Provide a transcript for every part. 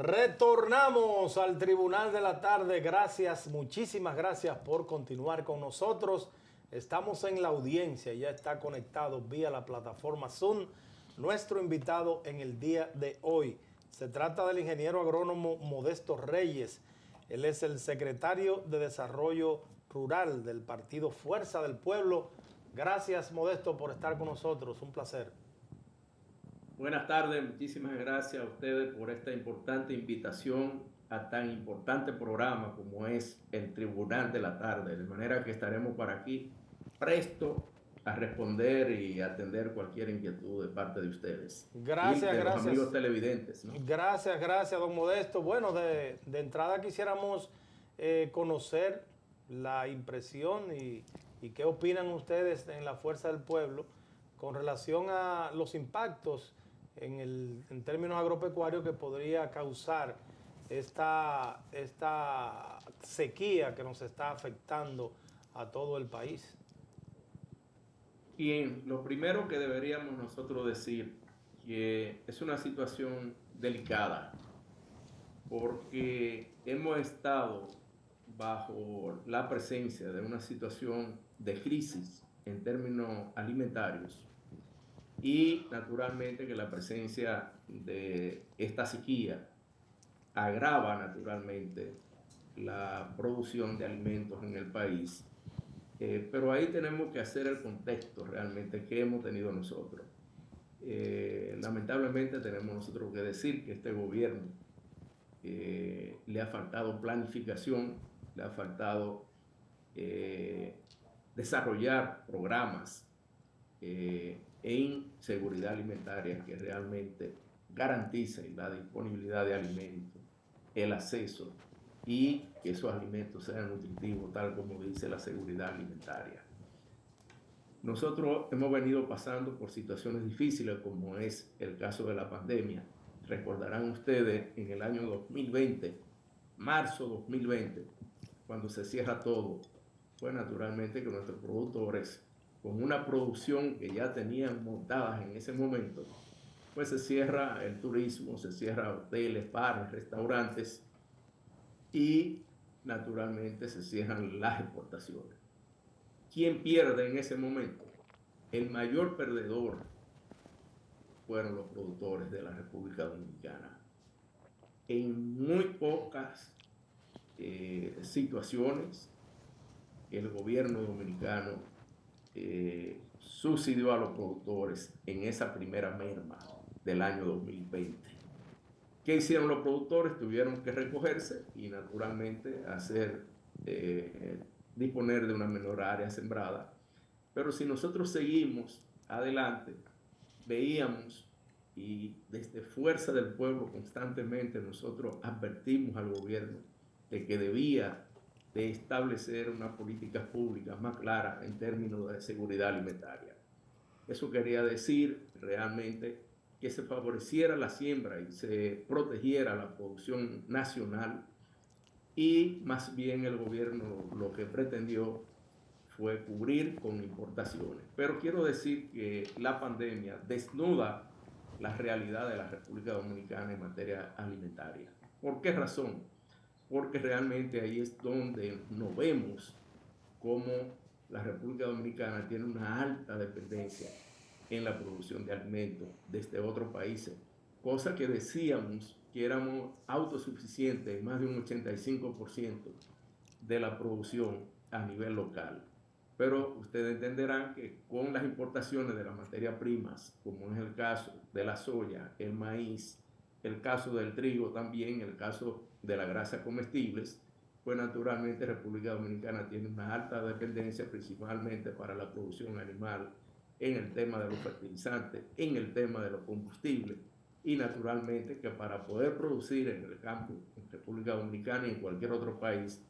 Retornamos al Tribunal de la Tarde. Gracias, muchísimas gracias por continuar con nosotros. Estamos en la audiencia, ya está conectado vía la plataforma Zoom nuestro invitado en el día de hoy. Se trata del ingeniero agrónomo Modesto Reyes. Él es el secretario de Desarrollo Rural del partido Fuerza del Pueblo. Gracias, Modesto, por estar con nosotros. Un placer. Buenas tardes, muchísimas gracias a ustedes por esta importante invitación a tan importante programa como es el Tribunal de la Tarde, de manera que estaremos por aquí presto a responder y atender cualquier inquietud de parte de ustedes y Gracias, de los gracias. amigos televidentes, ¿no? Gracias, don Modesto. Bueno, de entrada quisiéramos conocer la impresión y qué opinan ustedes en la Fuerza del Pueblo con relación a los impactos en términos agropecuarios que podría causar esta sequía que nos está afectando a todo el país. Bien, lo primero que deberíamos nosotros decir que es una situación delicada porque hemos estado bajo la presencia de una situación de crisis en términos alimentarios y naturalmente que la presencia de esta sequía agrava naturalmente la producción de alimentos en el país. Pero ahí tenemos que hacer el contexto realmente que hemos tenido nosotros. Lamentablemente tenemos nosotros que decir que este gobierno le ha faltado planificación, le ha faltado desarrollar programas en seguridad alimentaria que realmente garanticen la disponibilidad de alimentos, el acceso y que esos alimentos sean nutritivos, tal como dice la seguridad alimentaria. Nosotros hemos venido pasando por situaciones difíciles como es el caso de la pandemia. Recordarán ustedes en el año 2020, marzo 2020, cuando se cierra todo, pues naturalmente que nuestros productores, con una producción que ya tenían montadas en ese momento, pues se cierra el turismo, se cierra hoteles, bares, restaurantes y naturalmente se cierran las exportaciones. ¿Quién pierde en ese momento? El mayor perdedor fueron los productores de la República Dominicana. En muy pocas situaciones, el gobierno dominicano subsidió a los productores en esa primera merma del año 2020. ¿Qué hicieron los productores? Tuvieron que recogerse y naturalmente disponer de una menor área sembrada. Pero si nosotros seguimos adelante, veíamos y desde Fuerza del Pueblo constantemente nosotros advertimos al gobierno de que debía de establecer unas políticas públicas más claras en términos de seguridad alimentaria. Eso quería decir realmente que se favoreciera la siembra y se protegiera la producción nacional y más bien el gobierno lo que pretendió fue cubrir con importaciones. Pero quiero decir que la pandemia desnuda la realidad de la República Dominicana en materia alimentaria. ¿Por qué razón? Porque realmente ahí es donde nos vemos cómo la República Dominicana tiene una alta dependencia en la producción de alimentos desde otros países, cosa que decíamos que éramos autosuficientes en más de un 85% de la producción a nivel local. Pero ustedes entenderán que con las importaciones de las materias primas, como es el caso de la soya, el maíz, el caso del trigo también, el caso de la grasa comestibles, pues naturalmente República Dominicana tiene una alta dependencia principalmente para la producción animal en el tema de los fertilizantes, en el tema de los combustibles y naturalmente que para poder producir en el campo en República Dominicana y en cualquier otro país,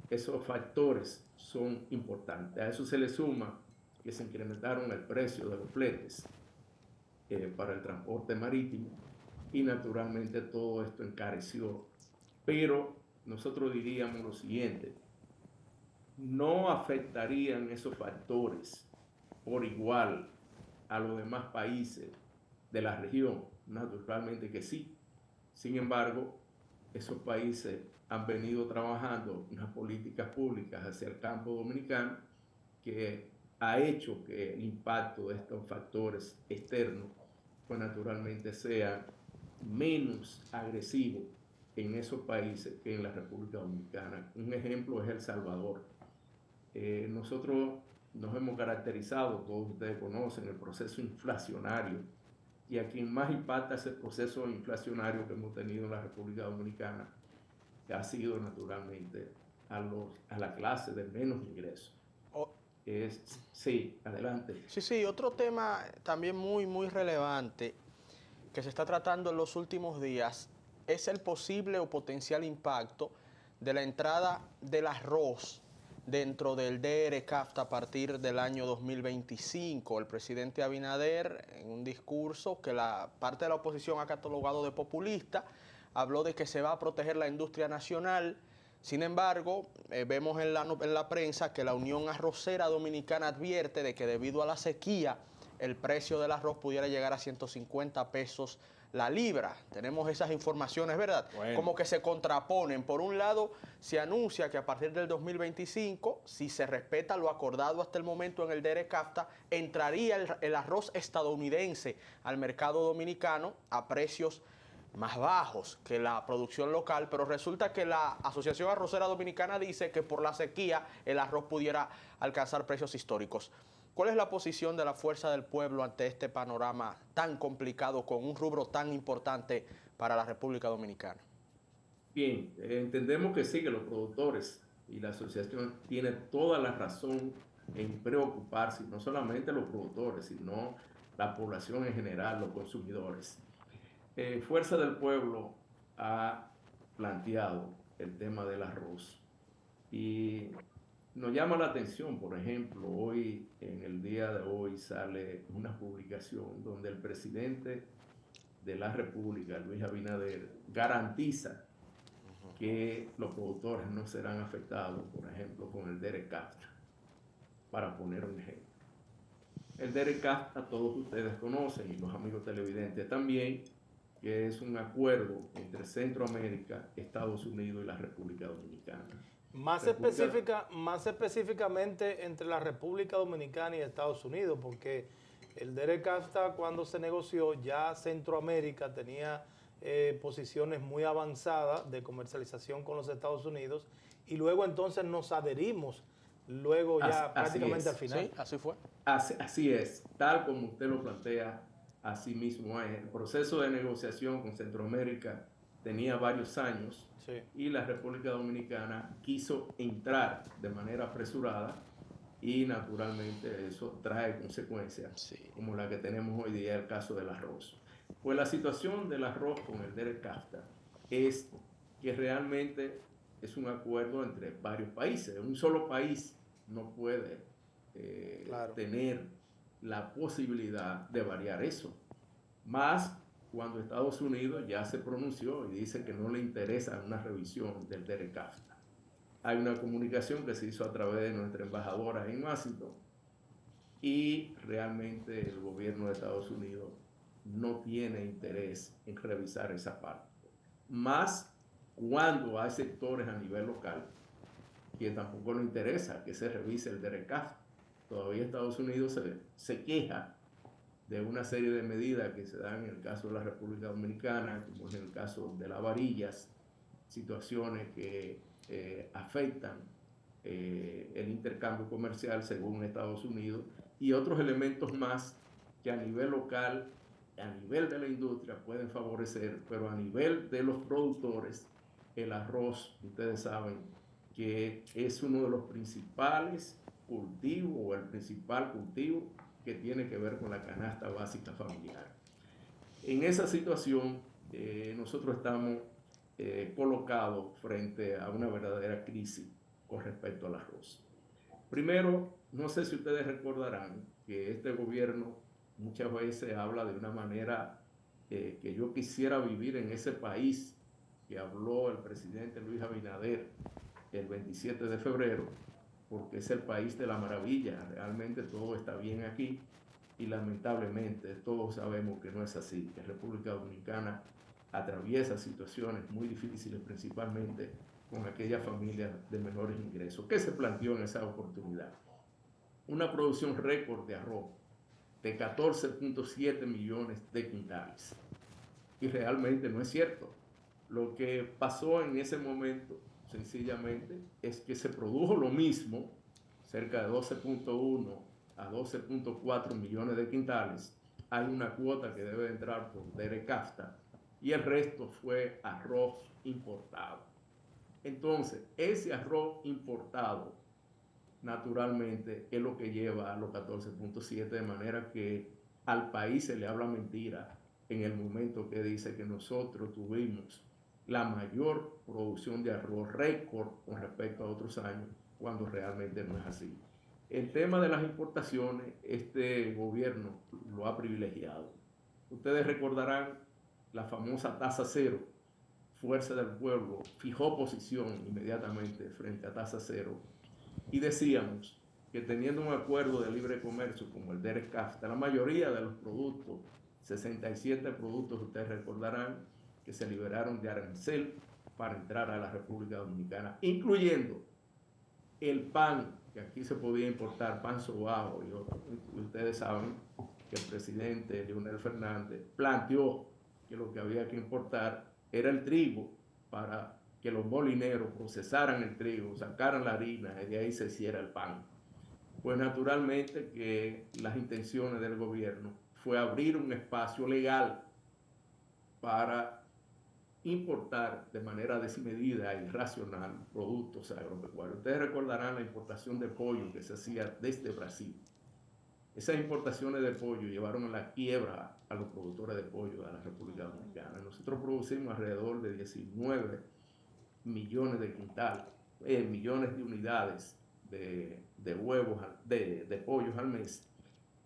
esos factores son importantes. A eso se le suma que se incrementaron el precio de los fletes para el transporte marítimo y naturalmente todo esto encareció. Pero nosotros diríamos lo siguiente, no afectarían esos factores por igual a los demás países de la región, naturalmente que sí. Sin embargo, esos países han venido trabajando unas políticas públicas hacia el campo dominicano que ha hecho que el impacto de estos factores externos, pues naturalmente sea menos agresivo en esos países que en la República Dominicana. Un ejemplo es El Salvador. Nosotros nos hemos caracterizado, todos ustedes conocen, el proceso inflacionario, y a quien más impacta ese proceso inflacionario que hemos tenido en la República Dominicana, que ha sido naturalmente a la clase de menos ingresos. Sí, adelante. Sí, otro tema también muy relevante que se está tratando en los últimos días es el posible o potencial impacto de la entrada del arroz dentro del DR-CAFTA a partir del año 2025. El presidente Abinader, en un discurso que la parte de la oposición ha catalogado de populista, habló de que se va a proteger la industria nacional. Sin embargo, vemos en la prensa que la Unión Arrocera Dominicana advierte de que debido a la sequía, el precio del arroz pudiera llegar a 150 pesos la libra. Tenemos esas informaciones, ¿verdad? Bueno. Como que se contraponen. Por un lado, se anuncia que a partir del 2025, si se respeta lo acordado hasta el momento en el DR-CAFTA, entraría el arroz estadounidense al mercado dominicano a precios más bajos que la producción local, pero resulta que la Asociación Arrocera Dominicana dice que por la sequía el arroz pudiera alcanzar precios históricos. ¿Cuál es la posición de la Fuerza del Pueblo ante este panorama tan complicado con un rubro tan importante para la República Dominicana? Bien, entendemos que sí, que los productores y la asociación tienen toda la razón en preocuparse, no solamente los productores, sino la población en general, los consumidores. Fuerza del Pueblo ha planteado el tema del arroz y nos llama la atención, por ejemplo, hoy, en el día de hoy, sale una publicación donde el presidente de la República, Luis Abinader, garantiza que los productores no serán afectados, por ejemplo, con el DR-CAFTA, para poner un ejemplo. El DR-CAFTA todos ustedes conocen, y los amigos televidentes también, que es un acuerdo entre Centroamérica, Estados Unidos y la República Dominicana. Más específicamente entre la República Dominicana y Estados Unidos, porque el DR-CAFTA, cuando se negoció, ya Centroamérica tenía posiciones muy avanzadas de comercialización con los Estados Unidos, y luego entonces nos adherimos, luego ya prácticamente al final. Sí, así fue. Así es, tal como usted lo plantea, así mismo es. El proceso de negociación con Centroamérica tenía varios años, sí, y la República Dominicana quiso entrar de manera apresurada y naturalmente eso trae consecuencias, sí, como la que tenemos hoy día, el caso del arroz. Pues la situación del arroz con el DR-CAFTA es que realmente es un acuerdo entre varios países. Un solo país no puede claro, tener la posibilidad de variar eso. Más cuando Estados Unidos ya se pronunció y dice que no le interesa una revisión del DR-CAFTA. Hay una comunicación que se hizo a través de nuestra embajadora en Washington y realmente el gobierno de Estados Unidos no tiene interés en revisar esa parte. Más cuando hay sectores a nivel local que tampoco le interesa que se revise el DR-CAFTA. Todavía Estados Unidos se queja de una serie de medidas que se dan en el caso de la República Dominicana, como en el caso de las varillas, situaciones que afectan el intercambio comercial según Estados Unidos, y otros elementos más que a nivel local, a nivel de la industria pueden favorecer, pero a nivel de los productores, el arroz, ustedes saben que es uno de los principales cultivos o el principal cultivo que tiene que ver con la canasta básica familiar. En esa situación, nosotros estamos colocados frente a una verdadera crisis con respecto al arroz. Primero, no sé si ustedes recordarán que este gobierno muchas veces habla de una manera que yo quisiera vivir en ese país que habló el presidente Luis Abinader el 27 de febrero, porque es el país de la maravilla, realmente todo está bien aquí, y lamentablemente todos sabemos que no es así, que República Dominicana atraviesa situaciones muy difíciles, principalmente con aquellas familias de menores ingresos. ¿Qué se planteó en esa oportunidad? Una producción récord de arroz de 14.7 millones de quintales. Y realmente no es cierto. Lo que pasó en ese momento, sencillamente, es que se produjo lo mismo, cerca de 12.1 a 12.4 millones de quintales. Hay una cuota que debe entrar por DERECAFTA y el resto fue arroz importado. Entonces, ese arroz importado, naturalmente, es lo que lleva a los 14.7, de manera que al país se le habla mentira en el momento que dice que nosotros tuvimos la mayor producción de arroz récord con respecto a otros años, cuando realmente no es así. El tema de las importaciones, este gobierno lo ha privilegiado. Ustedes recordarán la famosa tasa cero. Fuerza del Pueblo fijó posición inmediatamente frente a tasa cero y decíamos que teniendo un acuerdo de libre comercio como el DERECAFTA, la mayoría de los productos, 67 productos, ustedes recordarán, que se liberaron de arancel para entrar a la República Dominicana, incluyendo el pan, que aquí se podía importar, pan sobao y otros. Ustedes saben que el presidente Leonel Fernández planteó que lo que había que importar era el trigo para que los molineros procesaran el trigo, sacaran la harina y de ahí se hiciera el pan. Pues naturalmente que las intenciones del gobierno fue abrir un espacio legal para importar de manera desmedida y irracional productos agropecuarios. Ustedes recordarán la importación de pollo que se hacía desde Brasil. Esas importaciones de pollo llevaron a la quiebra a los productores de pollo de la República Dominicana. Nosotros producimos alrededor de 19 millones de quintales, millones de unidades de huevos, de pollos al mes.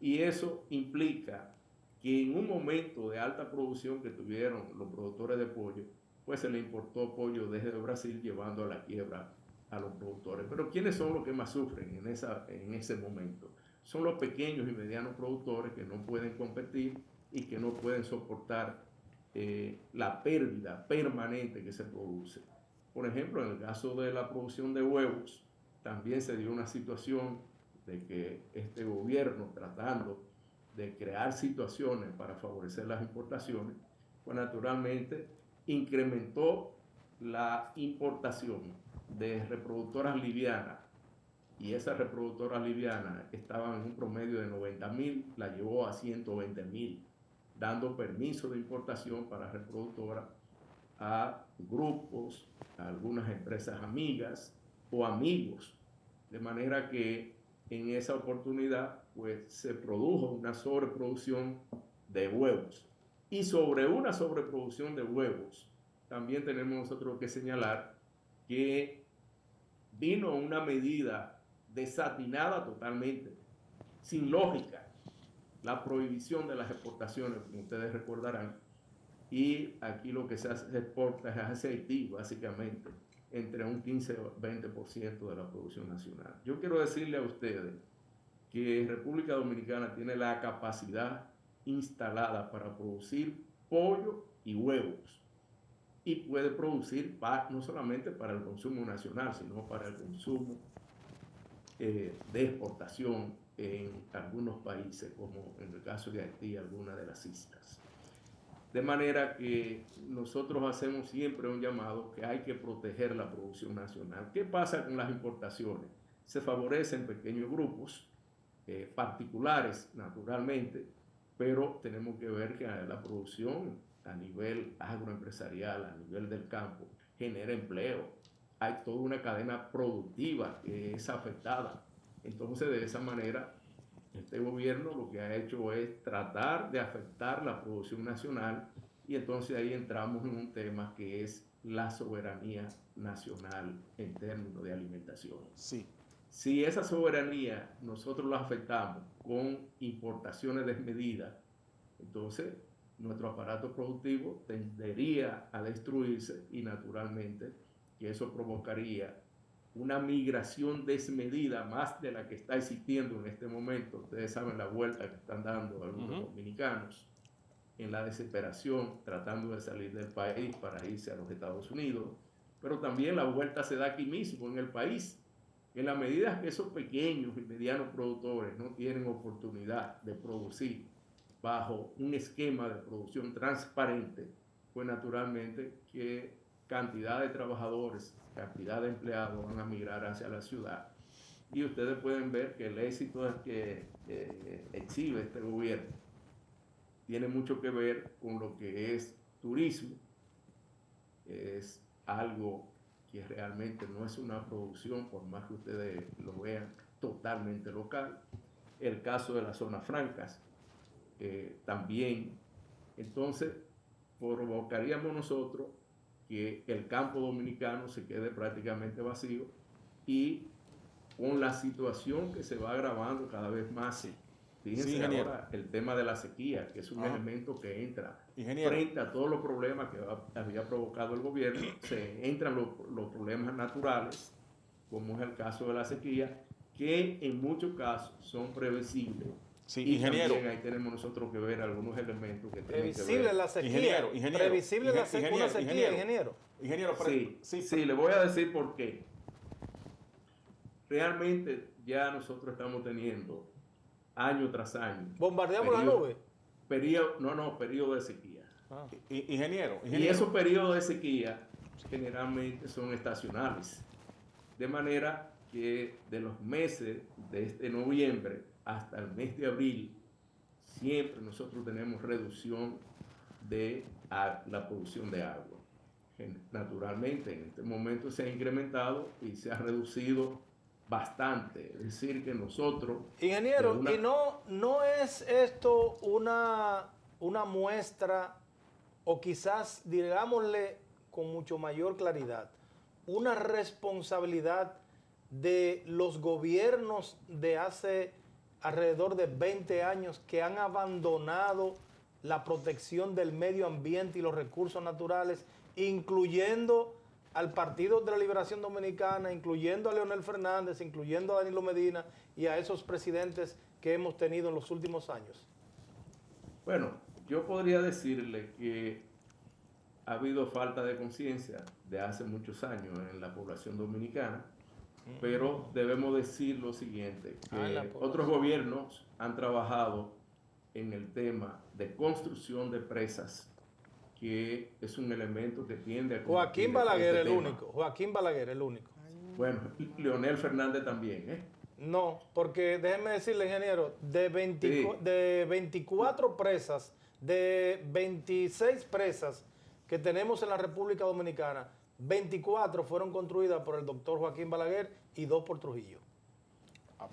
Y eso implica que en un momento de alta producción que tuvieron los productores de pollo, pues se le importó pollo desde Brasil, llevando a la quiebra a los productores. Pero ¿quiénes son los que más sufren en ese momento? Son los pequeños y medianos productores que no pueden competir y que no pueden soportar la pérdida permanente que se produce. Por ejemplo, en el caso de la producción de huevos, también se dio una situación de que este gobierno, tratando de crear situaciones para favorecer las importaciones, pues naturalmente incrementó la importación de reproductoras livianas, y esas reproductoras livianas estaban en un promedio de 90.000, la llevó a 120.000, dando permiso de importación para reproductoras a grupos, a algunas empresas amigas o amigos, de manera que en esa oportunidad pues se produjo una sobreproducción de huevos. Y sobre una sobreproducción de huevos, también tenemos nosotros que señalar que vino una medida desatinada totalmente, sin lógica, la prohibición de las exportaciones, como ustedes recordarán, y aquí lo que se exporta es aceite, básicamente, entre un 15 y 20% de la producción nacional. Yo quiero decirle a ustedes que República Dominicana tiene la capacidad instalada para producir pollo y huevos, y puede producir no solamente para el consumo nacional, sino para el consumo de exportación en algunos países, como en el caso de Haití, algunas de las islas. De manera que nosotros hacemos siempre un llamado que hay que proteger la producción nacional. ¿Qué pasa con las importaciones? Se favorecen pequeños grupos, particulares naturalmente, pero tenemos que ver que la producción a nivel agroempresarial, a nivel del campo, genera empleo. Hay toda una cadena productiva que es afectada. Entonces, de esa manera, este gobierno lo que ha hecho es tratar de afectar la producción nacional, y entonces ahí entramos en un tema que es la soberanía nacional en términos de alimentación. Sí. Si esa soberanía nosotros la afectamos con importaciones desmedidas, entonces nuestro aparato productivo tendería a destruirse, y naturalmente que eso provocaría una migración desmedida, más de la que está existiendo en este momento. Ustedes saben la vuelta que están dando algunos dominicanos en la desesperación tratando de salir del país para irse a los Estados Unidos, pero también la vuelta se da aquí mismo en el país. En la medida que esos pequeños y medianos productores no tienen oportunidad de producir bajo un esquema de producción transparente, pues naturalmente que cantidad de trabajadores, cantidad de empleados van a migrar hacia la ciudad. Y ustedes pueden ver que el éxito que exhibe este gobierno tiene mucho que ver con lo que es turismo. Es algo que realmente no es una producción, por más que ustedes lo vean, totalmente local. El caso de las zonas francas, también. Entonces, provocaríamos nosotros que el campo dominicano se quede prácticamente vacío y con la situación que se va agravando cada vez más. Sí. Fíjense Sí, ahora el tema de la sequía, que es un elemento que entra frente a todos los problemas que había provocado el gobierno. Se entran los problemas naturales, como es el caso de la sequía, que en muchos casos son previsibles. Sí, y ingeniero. También ahí tenemos nosotros que ver algunos elementos que previsible tienen que ver. La sequía. Ingeniero. Previsible una sequía, ingeniero. Sí, le voy a decir por qué. Realmente ya nosotros estamos teniendo año tras año. ¿Bombardeamos la nube? Periodo de sequía. Ingeniero. Y esos periodos de sequía generalmente son estacionales. De manera que de los meses de noviembre hasta el mes de abril, siempre nosotros tenemos reducción de la producción de agua. Naturalmente, en este momento se ha incrementado y se ha reducido bastante. Es decir, que nosotros... Ingeniero, ¿y no es esto una muestra, o quizás, digámosle con mucho mayor claridad, una responsabilidad de los gobiernos de hace alrededor de 20 años que han abandonado la protección del medio ambiente y los recursos naturales, incluyendo al Partido de la Liberación Dominicana, incluyendo a Leonel Fernández, incluyendo a Danilo Medina y a esos presidentes que hemos tenido en los últimos años? Bueno, yo podría decirle que ha habido falta de conciencia de hace muchos años en la población dominicana, pero debemos decir lo siguiente, que otros gobiernos han trabajado en el tema de construcción de presas, que es un elemento que tiende a... Joaquín Balaguer el único. Joaquín Balaguer el único. Bueno, Leonel Fernández también, ¿eh? No, porque déjeme decirle, ingeniero, de 24 presas, de 26 presas que tenemos en la República Dominicana, 24 fueron construidas por el doctor Joaquín Balaguer y 2 por Trujillo.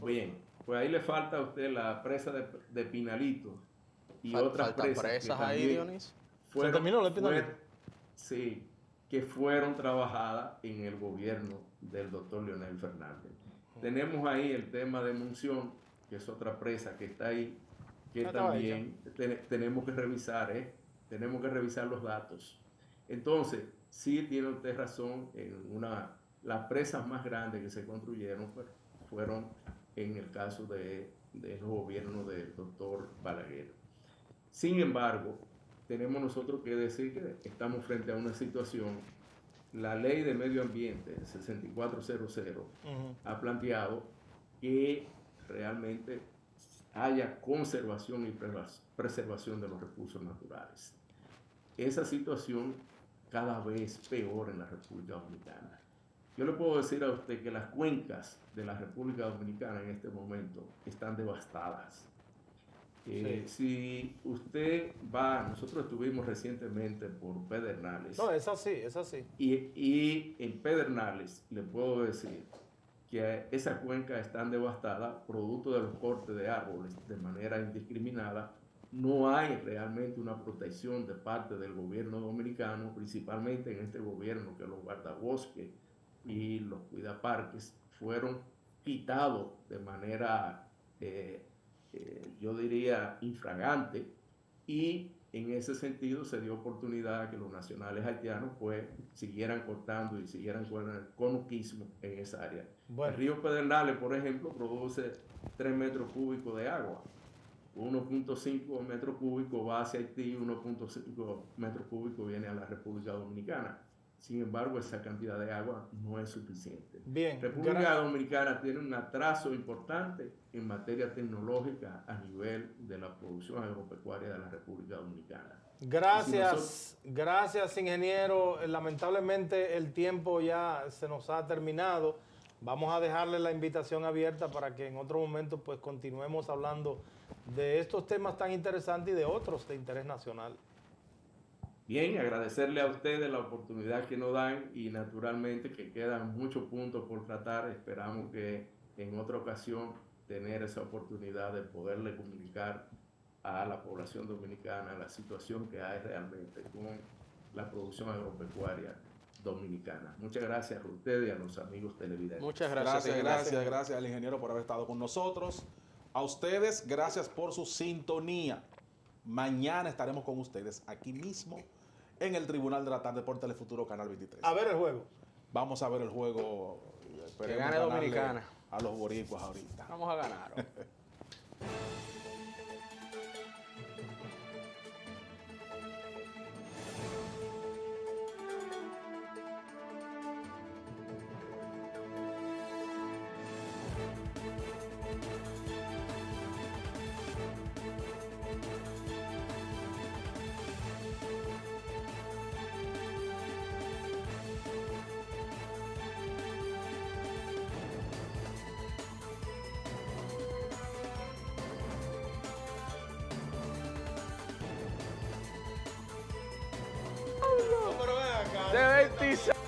Bien, pues ahí le falta a usted la presa de Pinalito y otras presas que ahí, Dionis. ¿Se terminó la Pinalito? Sí, que fueron trabajadas en el gobierno del doctor Leonel Fernández. Tenemos ahí el tema de Monción, que es otra presa que está ahí, que también tenemos que revisar, tenemos que revisar los datos. Entonces, sí tiene usted razón, las presas más grandes que se construyeron fueron en el caso del gobierno del doctor Balaguer. Sin embargo, tenemos nosotros que decir que estamos frente a una situación. La ley de medio ambiente 6400 ha planteado que realmente haya conservación y preservación de los recursos naturales. Esa situación cada vez peor en la República Dominicana. Yo le puedo decir a usted que las cuencas de la República Dominicana en este momento están devastadas. Sí. Si usted va, nosotros estuvimos recientemente por Pedernales. No, es así, es así. Y en Pedernales le puedo decir que esas cuencas están devastadas producto de los cortes de árboles de manera indiscriminada. No hay realmente una protección de parte del gobierno dominicano, principalmente en este gobierno, que los guardabosques y los cuidaparques fueron quitados de manera, yo diría, infragante, y en ese sentido se dio oportunidad a que los nacionales haitianos pues siguieran cortando y siguieran con el conuquismo en esa área. Bueno. El río Pedernales, por ejemplo, produce 3 metros cúbicos de agua. 1.5 metros cúbicos va hacia Haití, 1.5 metros cúbicos viene a la República Dominicana. Sin embargo, esa cantidad de agua no es suficiente. Bien. República Dominicana tiene un atraso importante en materia tecnológica a nivel de la producción agropecuaria de la República Dominicana. Gracias, gracias, ingeniero. Lamentablemente el tiempo ya se nos ha terminado. Vamos a dejarle la invitación abierta para que en otro momento pues continuemos hablando de estos temas tan interesantes y de otros de interés nacional. Bien, agradecerle a ustedes la oportunidad que nos dan y naturalmente que quedan muchos puntos por tratar. Esperamos que en otra ocasión tener esa oportunidad de poderle comunicar a la población dominicana la situación que hay realmente con la producción agropecuaria dominicana. Muchas gracias a ustedes y a los amigos televidentes. Muchas gracias. Gracias al ingeniero por haber estado con nosotros. A ustedes, gracias por su sintonía. Mañana estaremos con ustedes aquí mismo en el Tribunal de la Tarde por Telefuturo Canal 23. A ver el juego. Vamos a ver el juego. Que gane Dominicana. A los boricuas ahorita. Vamos a ganar. No, pero ven acá. De 26.